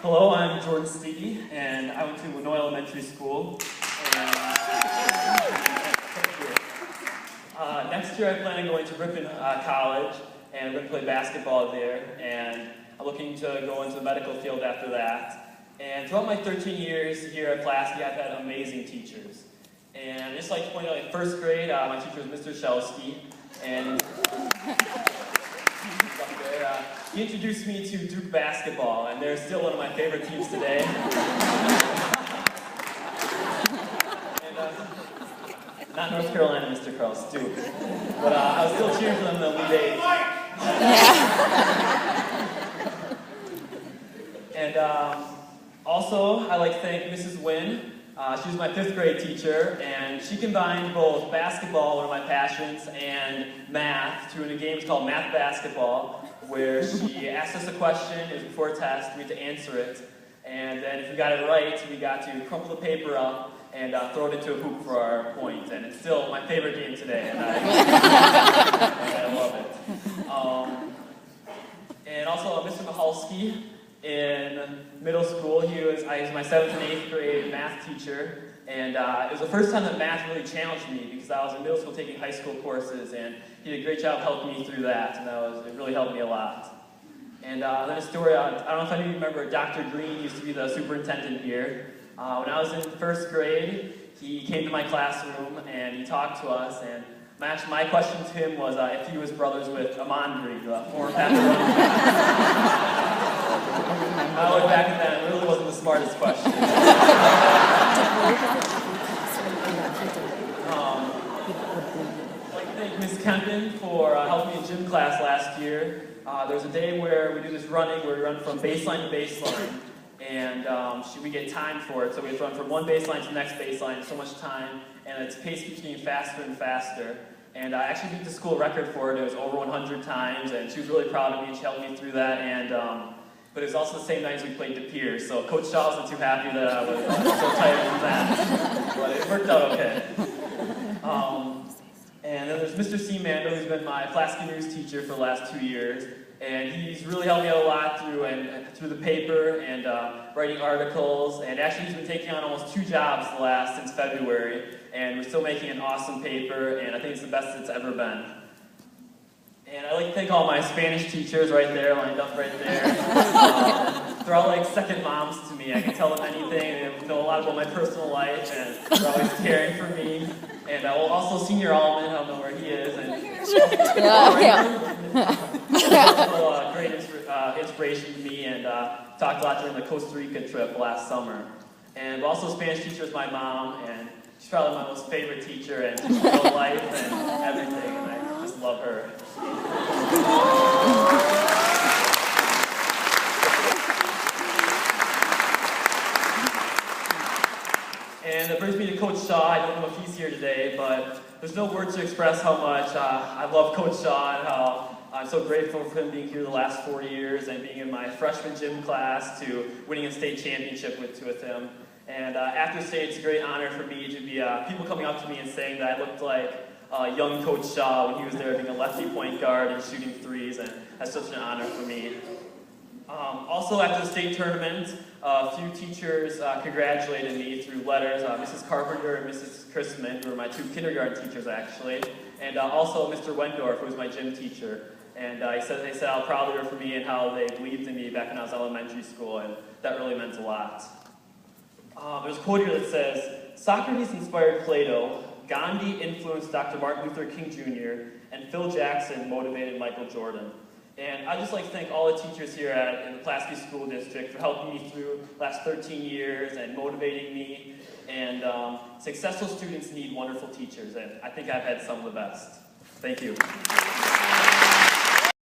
Hello, I'm Jordan Stiede, and I went to Winnoy Elementary School. And next year I plan on going to Ripon College, and I'm going to play basketball there, and I'm looking to go into the medical field after that. And throughout my 13 years here at Pulaski, I've had amazing teachers. And just like to point out, in first grade, my teacher was Mr. Shelsky, and he introduced me to Duke basketball, and they're still one of my favorite teams today. Not North Carolina, Mr. Krause, Duke. But I was still cheering for them in the Elite Eight. And also, I'd like to thank Mrs. Wynn. She was my 5th grade teacher, and she combined both basketball, one of my passions, and math to a game called Math Basketball, where she asked us a question. It was before a test. We had to answer it. And then if we got it right, we got to crumple the paper up and throw it into a hoop for our point. And it's still my favorite game today, and I love it. And also Mr. Mihalski in middle school. He was my 7th and 8th grade math teacher. And it was the first time that math really challenged me because I was in middle school taking high school courses, and he did a great job helping me through that, and it really helped me a lot. And then a story, I don't know if any of you remember, Dr. Green used to be the superintendent here. When I was in 1st grade, he came to my classroom and he talked to us, and my question to him was if he was brothers with Amon Green, the former Panther running back. I look back at that, it really wasn't the smartest question. I'd like to thank Ms. Kempen for helping me in gym class last year. There was a day where we do this running, where we run from baseline to baseline, and we get timed for it, so we have to run from one baseline to the next baseline, so much time, and its pace keeps getting faster and faster. And I actually beat the school record for it. It was over 100 times, and she was really proud of me, and she helped me through that. And but it was also the same night as we played De Pere, so Coach Shaw wasn't too happy that I was so tired from that, but it worked out okay. And then there's Mr. Seamander, who's been my Pulaski News teacher for the last 2 years, and he's really helped me out a lot through the paper and writing articles, and actually he's been taking on almost 2 jobs since February, and we're still making an awesome paper, and I think it's the best it's ever been. And I'd like to thank all my Spanish teachers right there, lined up right there. They're all like second moms to me. I can tell them anything, they know a lot about my personal life, and they're always caring for me. And also Senior Allman, I don't know where he is. And also great inspiration to me, and talked a lot during the Costa Rica trip last summer. And also Spanish teacher is my mom, and she's probably my most favorite teacher, and teaches me about life and everything, and I just love her. And it brings me to Coach Shaw. I don't know if he's here today, but there's no words to express how much I love Coach Shaw and how I'm so grateful for him being here the last 4 years and being in my freshman gym class to winning a state championship with him. And after state, it's a great honor for me to be people coming up to me and saying that I looked like young Coach Shaw when he was there being a lefty point guard and shooting threes, and that's such an honor for me. Also, after the state tournament, a few teachers congratulated me through letters. Mrs. Carpenter and Mrs. Chrisman, who were my 2 kindergarten teachers, actually, and also Mr. Wendorf, who was my gym teacher. And they said how proud they were for me and how they believed in me back when I was in elementary school, and that really meant a lot. There's a quote here that says, "Socrates inspired Plato, Gandhi influenced Dr. Martin Luther King Jr., and Phil Jackson motivated Michael Jordan." And I'd just like to thank all the teachers here in the Pulaski School District for helping me through the last 13 years and motivating me. And successful students need wonderful teachers, and I think I've had some of the best. Thank you.